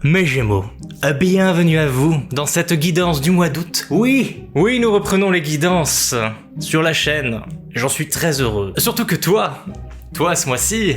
Mes Gémeaux, bienvenue à vous dans cette guidance du mois d'août. Oui, nous reprenons les guidances sur la chaîne. J'en suis très heureux. Surtout que toi, ce mois-ci,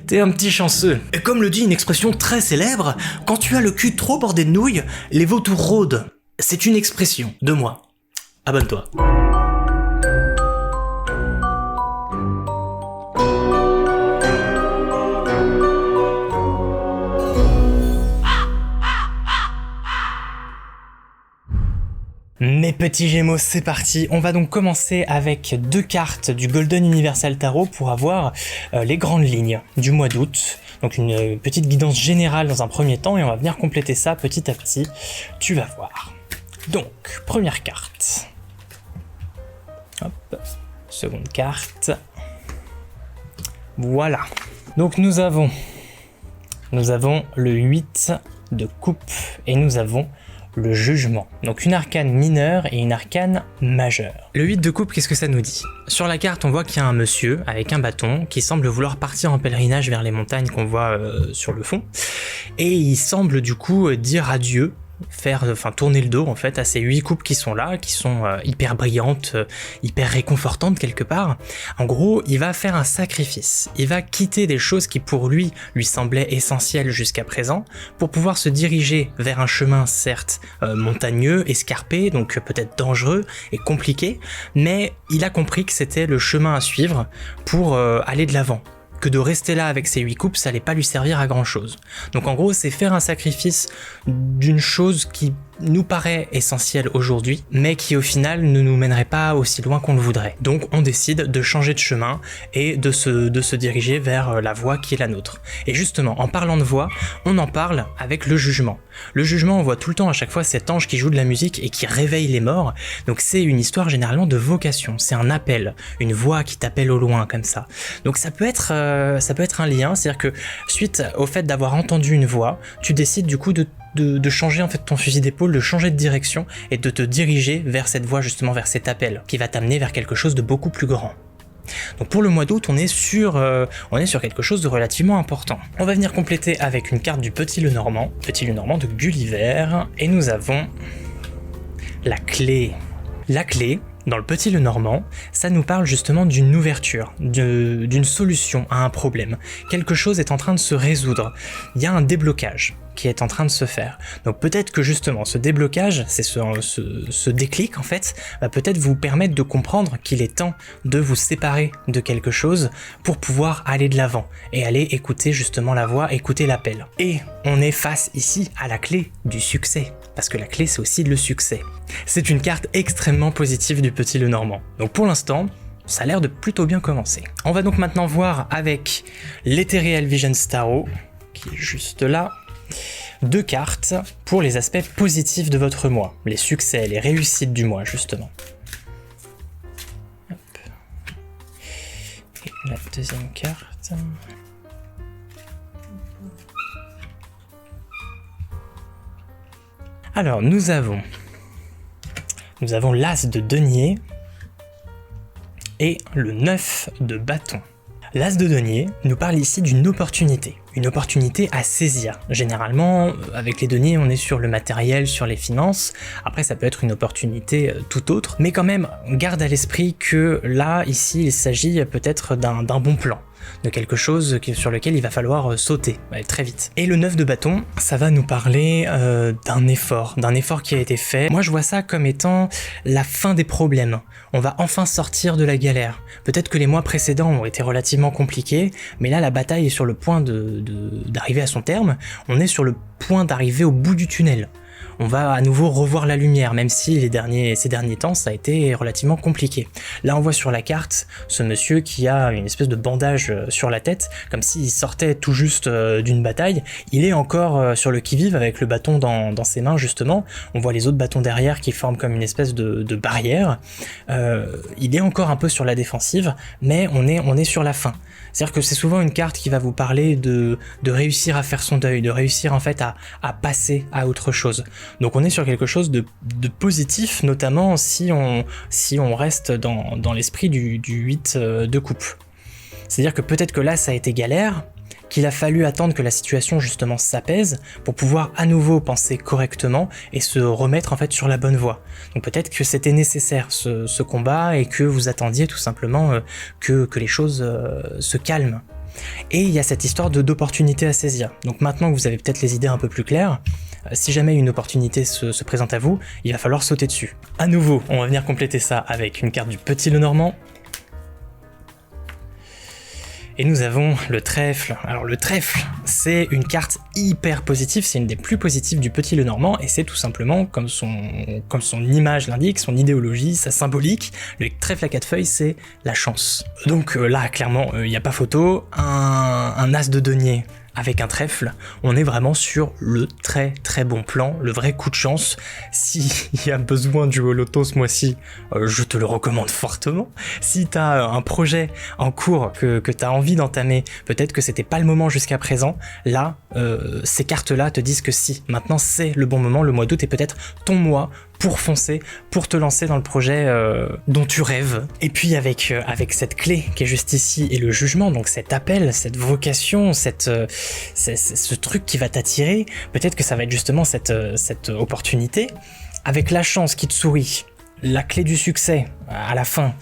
t'es un petit chanceux. Et comme le dit une expression très célèbre, quand tu as le cul trop bordé de nouilles, les vautours rôdent. C'est une expression de moi. Abonne-toi. Mes petits Gémeaux, c'est parti. On va donc commencer avec 2 cartes du Golden Universal Tarot pour avoir les grandes lignes du mois d'août. Donc une petite guidance générale dans un premier temps et on va venir compléter ça petit à petit. Tu vas voir. Donc, première carte. Hop, seconde carte. Voilà. Donc nous avons le 8 de coupe et nous avons le jugement. Donc une arcane mineure et une arcane majeure. Le 8 de coupe, qu'est-ce que ça nous dit? Sur la carte, on voit qu'il y a un monsieur avec un bâton qui semble vouloir partir en pèlerinage vers les montagnes qu'on voit sur le fond. Et il semble du coup dire adieu, tourner le dos en fait à ces 8 coupes qui sont là, qui sont hyper brillantes, hyper réconfortantes quelque part. En gros, il va faire un sacrifice. Il va quitter des choses qui pour lui semblaient essentielles jusqu'à présent pour pouvoir se diriger vers un chemin certes montagneux, escarpé, donc peut-être dangereux et compliqué, mais il a compris que c'était le chemin à suivre pour aller de l'avant. Que de rester là avec ces 8 coupes, ça allait pas lui servir à grand chose. Donc en gros, c'est faire un sacrifice d'une chose qui nous paraît essentielle aujourd'hui, mais qui au final ne nous mènerait pas aussi loin qu'on le voudrait. Donc on décide de changer de chemin et de se diriger vers la voie qui est la nôtre. Et justement, en parlant de voie, on en parle avec le jugement. Le jugement, on voit tout le temps à chaque fois cet ange qui joue de la musique et qui réveille les morts. Donc c'est une histoire généralement de vocation, c'est un appel, une voix qui t'appelle au loin comme ça. Donc ça peut être un lien, c'est-à-dire que suite au fait d'avoir entendu une voix, tu décides du coup de changer en fait ton fusil d'épaule, de changer de direction et de te diriger vers cette voie justement, vers cet appel qui va t'amener vers quelque chose de beaucoup plus grand. Donc pour le mois d'août, on est sur quelque chose de relativement important. On va venir compléter avec une carte du Petit Lenormand de Gulliver, et nous avons la clé. La clé, dans le Petit Lenormand, ça nous parle justement d'une ouverture, d'une solution à un problème. Quelque chose est en train de se résoudre. Il y a un déblocage qui est en train de se faire. Donc peut-être que justement ce déblocage, c'est ce déclic en fait, va peut-être vous permettre de comprendre qu'il est temps de vous séparer de quelque chose pour pouvoir aller de l'avant et aller écouter justement la voix, écouter l'appel. Et on est face ici à la clé du succès, parce que la clé c'est aussi le succès. C'est une carte extrêmement positive du Petit Lenormand. Donc pour l'instant, ça a l'air de plutôt bien commencer. On va donc maintenant voir avec l'Ethereal Vision Tarot, qui est juste là, 2 cartes pour les aspects positifs de votre mois, les succès, les réussites du mois justement. Hop. Et la deuxième carte. Alors nous avons l'As de denier et le 9 de bâton. L'As de denier nous parle ici d'une opportunité à saisir. Généralement, avec les deniers, on est sur le matériel, sur les finances. Après, ça peut être une opportunité tout autre, mais quand même, garde à l'esprit que là, ici, il s'agit peut-être d'un bon plan, de quelque chose sur lequel il va falloir sauter très vite. Et le 9 de bâton, ça va nous parler d'un effort qui a été fait. Moi je vois ça comme étant la fin des problèmes. On va enfin sortir de la galère. Peut-être que les mois précédents ont été relativement compliqués, mais là la bataille est sur le point d'arriver à son terme. On est sur le point d'arriver au bout du tunnel. On va à nouveau revoir la lumière, même si ces derniers temps ça a été relativement compliqué. Là on voit sur la carte ce monsieur qui a une espèce de bandage sur la tête, comme s'il sortait tout juste d'une bataille. Il est encore sur le qui-vive avec le bâton dans ses mains justement. On voit les autres bâtons derrière qui forment comme une espèce de barrière. Il est encore un peu sur la défensive, mais on est sur la fin. C'est-à-dire que c'est souvent une carte qui va vous parler de réussir à faire son deuil, de réussir en fait à passer à autre chose. Donc on est sur quelque chose de positif, notamment si on reste dans l'esprit du 8 de coupe. C'est-à-dire que peut-être que là ça a été galère, qu'il a fallu attendre que la situation justement s'apaise pour pouvoir à nouveau penser correctement et se remettre en fait sur la bonne voie. Donc peut-être que c'était nécessaire ce combat et que vous attendiez tout simplement que les choses se calment. Et il y a cette histoire d'opportunité à saisir. Donc maintenant que vous avez peut-être les idées un peu plus claires, si jamais une opportunité se présente à vous, il va falloir sauter dessus. À nouveau, on va venir compléter ça avec une carte du Petit Lenormand. Et nous avons le trèfle. Alors le trèfle, c'est une carte hyper positive, c'est une des plus positives du Petit Lenormand, et c'est tout simplement, comme son image l'indique, son idéologie, sa symbolique, le trèfle à 4 feuilles, c'est la chance. Donc là, clairement, il n'y a pas photo, un as de denier avec un trèfle, on est vraiment sur le très très bon plan, le vrai coup de chance. S'il y a besoin du loto ce mois-ci, je te le recommande fortement. Si tu as un projet en cours que tu as envie d'entamer, peut-être que c'était pas le moment jusqu'à présent, là, ces cartes-là te disent que si, maintenant c'est le bon moment, le mois d'août est peut-être ton mois pour foncer, pour te lancer dans le projet dont tu rêves. Et puis avec cette clé qui est juste ici et le jugement, donc cet appel, cette vocation, ce truc qui va t'attirer, peut-être que ça va être justement cette opportunité, avec la chance qui te sourit, la clé du succès à la fin,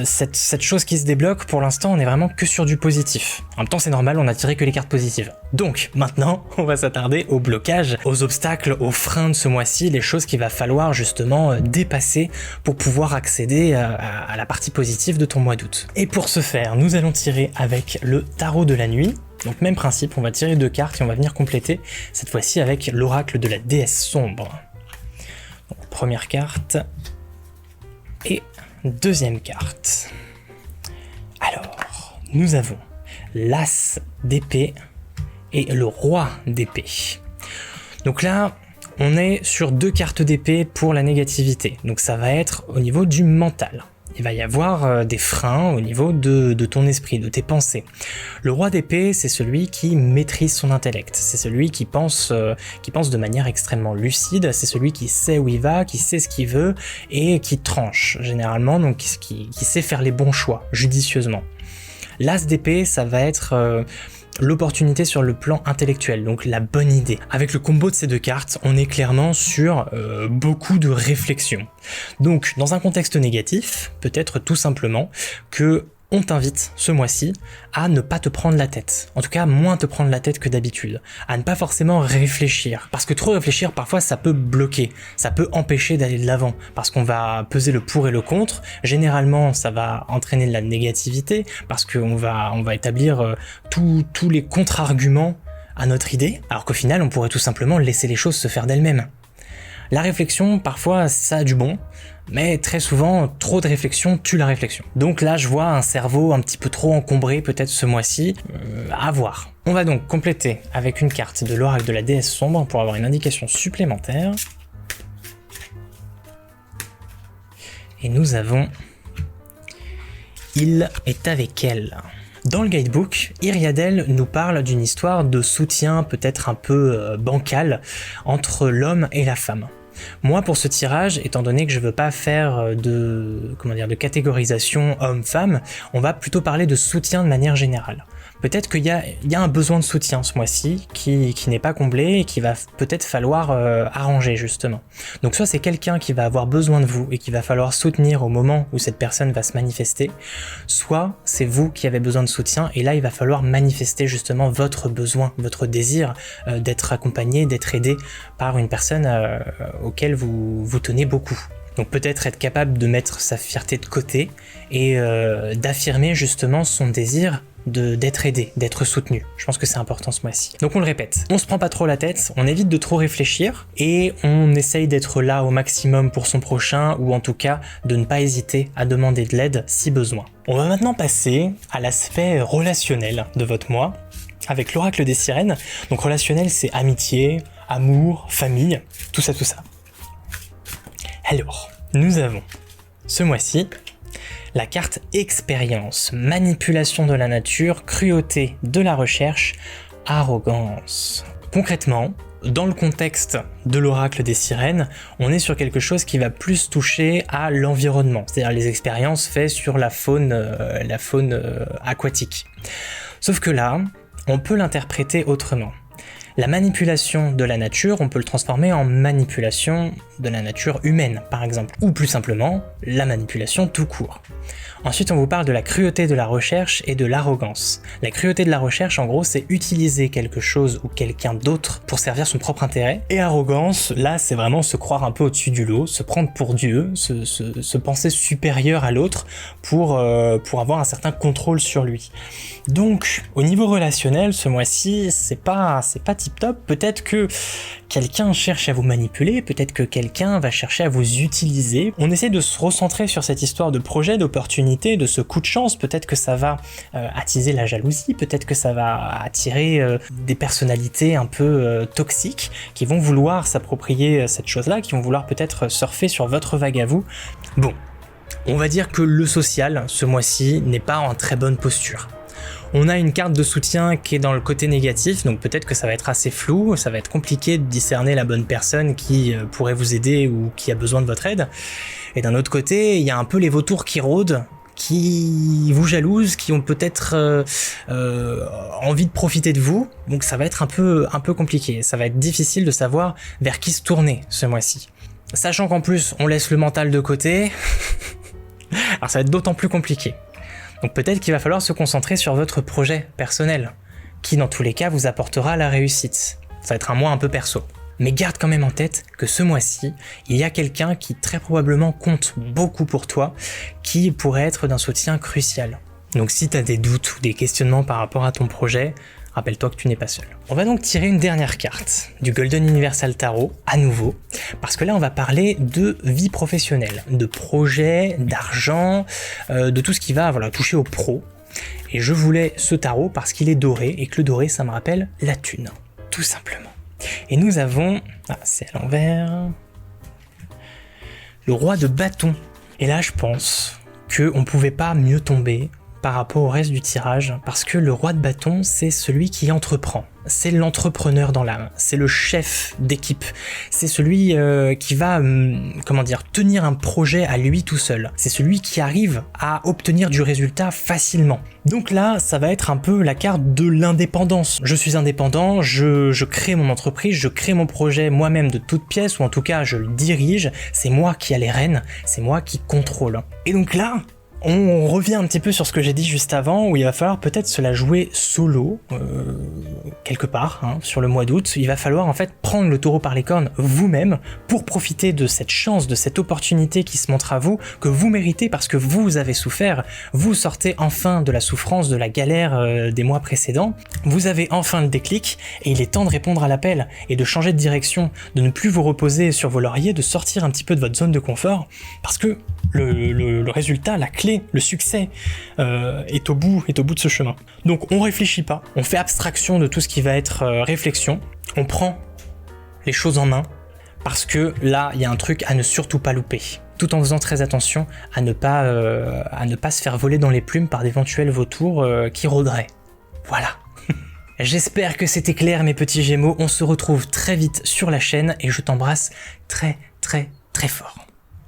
cette chose qui se débloque. Pour l'instant on est vraiment que sur du positif. En même temps c'est normal, on a tiré que les cartes positives. Donc maintenant on va s'attarder au blocage, aux obstacles, aux freins de ce mois-ci, les choses qu'il va falloir justement dépasser pour pouvoir accéder à la partie positive de ton mois d'août. Et pour ce faire, nous allons tirer avec le tarot de la nuit. Donc même principe, on va tirer 2 cartes et on va venir compléter cette fois-ci avec l'oracle de la déesse sombre. Donc, première carte et deuxième carte. Alors, nous avons l'as d'épée et le roi d'épée. Donc là, on est sur 2 cartes d'épée pour la négativité. Donc ça va être au niveau du mental. Il va y avoir des freins au niveau de ton esprit, de tes pensées. Le roi d'épée, c'est celui qui maîtrise son intellect, c'est celui qui pense de manière extrêmement lucide, c'est celui qui sait où il va, qui sait ce qu'il veut et qui tranche généralement, donc qui sait faire les bons choix judicieusement. L'as d'épée, ça va être l'opportunité sur le plan intellectuel, donc la bonne idée. Avec le combo de ces 2 cartes, on est clairement sur beaucoup de réflexion. Donc, dans un contexte négatif, peut-être tout simplement que on t'invite ce mois-ci à ne pas te prendre la tête, en tout cas moins te prendre la tête que d'habitude, à ne pas forcément réfléchir, parce que trop réfléchir parfois ça peut bloquer, ça peut empêcher d'aller de l'avant, parce qu'on va peser le pour et le contre, généralement ça va entraîner de la négativité, parce qu'on va établir tous les contre-arguments à notre idée, alors qu'au final on pourrait tout simplement laisser les choses se faire d'elles-mêmes. La réflexion, parfois, ça a du bon, mais très souvent, trop de réflexion tue la réflexion. Donc là, je vois un cerveau un petit peu trop encombré, peut-être ce mois-ci, à voir. On va donc compléter avec une carte de l'oracle de la déesse sombre pour avoir une indication supplémentaire. Et nous avons... Il est avec elle. Dans le guidebook, Iriadel nous parle d'une histoire de soutien peut-être un peu bancal entre l'homme et la femme. Moi, pour ce tirage, étant donné que je veux pas faire de catégorisation homme-femme, on va plutôt parler de soutien de manière générale. Peut-être qu'il y a un besoin de soutien ce mois-ci qui n'est pas comblé et qui va peut-être falloir arranger justement. Donc soit c'est quelqu'un qui va avoir besoin de vous et qu'il va falloir soutenir au moment où cette personne va se manifester, soit c'est vous qui avez besoin de soutien et là il va falloir manifester justement votre besoin, votre désir d'être accompagné, d'être aidé par une personne auquel vous tenez beaucoup. Donc peut-être être capable de mettre sa fierté de côté et d'affirmer justement son désir d'être aidé, d'être soutenu. Je pense que c'est important ce mois-ci. Donc on le répète, on se prend pas trop la tête, on évite de trop réfléchir et on essaye d'être là au maximum pour son prochain ou en tout cas de ne pas hésiter à demander de l'aide si besoin. On va maintenant passer à l'aspect relationnel de votre mois avec l'oracle des sirènes. Donc relationnel, c'est amitié, amour, famille, tout ça. Alors, nous avons ce mois-ci la carte expérience, manipulation de la nature, cruauté de la recherche, arrogance. Concrètement, dans le contexte de l'oracle des sirènes, on est sur quelque chose qui va plus toucher à l'environnement, c'est-à-dire les expériences faites sur la faune aquatique. Sauf que là, on peut l'interpréter autrement. La manipulation de la nature, on peut le transformer en manipulation de la nature humaine, par exemple, ou plus simplement, la manipulation tout court. Ensuite, on vous parle de la cruauté de la recherche et de l'arrogance. La cruauté de la recherche, en gros, c'est utiliser quelque chose ou quelqu'un d'autre pour servir son propre intérêt. Et arrogance, là, c'est vraiment se croire un peu au-dessus du lot, se prendre pour Dieu, se penser supérieur à l'autre pour avoir un certain contrôle sur lui. Donc, au niveau relationnel, ce mois-ci, c'est pas tip top. Peut-être que quelqu'un cherche à vous manipuler, peut-être que quelqu'un va chercher à vous utiliser. On essaie de se recentrer sur cette histoire de projet, d'opportunité, de ce coup de chance. Peut-être que ça va attiser la jalousie, peut-être que ça va attirer des personnalités un peu toxiques qui vont vouloir s'approprier cette chose-là, qui vont vouloir peut-être surfer sur votre vague à vous. Bon, on va dire que le social, ce mois-ci, n'est pas en très bonne posture. On a une carte de soutien qui est dans le côté négatif, donc peut-être que ça va être assez flou, ça va être compliqué de discerner la bonne personne qui pourrait vous aider ou qui a besoin de votre aide. Et d'un autre côté, il y a un peu les vautours qui rôdent, qui vous jalousent, qui ont peut-être envie de profiter de vous, donc ça va être un peu compliqué, ça va être difficile de savoir vers qui se tourner ce mois-ci. Sachant qu'en plus, on laisse le mental de côté, alors ça va être d'autant plus compliqué. Donc peut-être qu'il va falloir se concentrer sur votre projet personnel, qui dans tous les cas vous apportera la réussite. Ça va être un mois un peu perso. Mais garde quand même en tête que ce mois-ci, il y a quelqu'un qui très probablement compte beaucoup pour toi, qui pourrait être d'un soutien crucial. Donc si tu as des doutes ou des questionnements par rapport à ton projet, rappelle-toi que tu n'es pas seul. On va donc tirer une dernière carte du Golden Universal Tarot, à nouveau, parce que là on va parler de vie professionnelle, de projet, d'argent, de tout ce qui va toucher au pro. Et je voulais ce tarot parce qu'il est doré, et que le doré ça me rappelle la thune, tout simplement. Et nous avons, c'est à l'envers, le roi de bâton. Et là je pense qu'on ne pouvait pas mieux tomber par rapport au reste du tirage, parce que le roi de bâton, c'est celui qui entreprend. C'est l'entrepreneur dans l'âme, c'est le chef d'équipe, c'est celui qui va, tenir un projet à lui tout seul. C'est celui qui arrive à obtenir du résultat facilement. Donc là, ça va être un peu la carte de l'indépendance. Je suis indépendant, je crée mon entreprise, je crée mon projet moi-même de toutes pièces, ou en tout cas je le dirige, c'est moi qui ai les rênes, c'est moi qui contrôle. Et donc là, on revient un petit peu sur ce que j'ai dit juste avant, où il va falloir peut-être se la jouer solo, quelque part, sur le mois d'août. Il va falloir en fait prendre le taureau par les cornes vous-même pour profiter de cette chance, de cette opportunité qui se montre à vous, que vous méritez parce que vous avez souffert. Vous sortez enfin de la souffrance, de la galère des mois précédents. Vous avez enfin le déclic et il est temps de répondre à l'appel et de changer de direction, de ne plus vous reposer sur vos lauriers, de sortir un petit peu de votre zone de confort parce que le résultat, la clé, le succès est au bout de ce chemin. Donc on réfléchit pas, on fait abstraction de tout ce qui va être réflexion, on prend les choses en main parce que là il y a un truc à ne surtout pas louper, tout en faisant très attention à ne pas se faire voler dans les plumes par d'éventuels vautours qui rôderaient. Voilà. J'espère que c'était clair mes petits Gémeaux, on se retrouve très vite sur la chaîne et je t'embrasse très très très fort.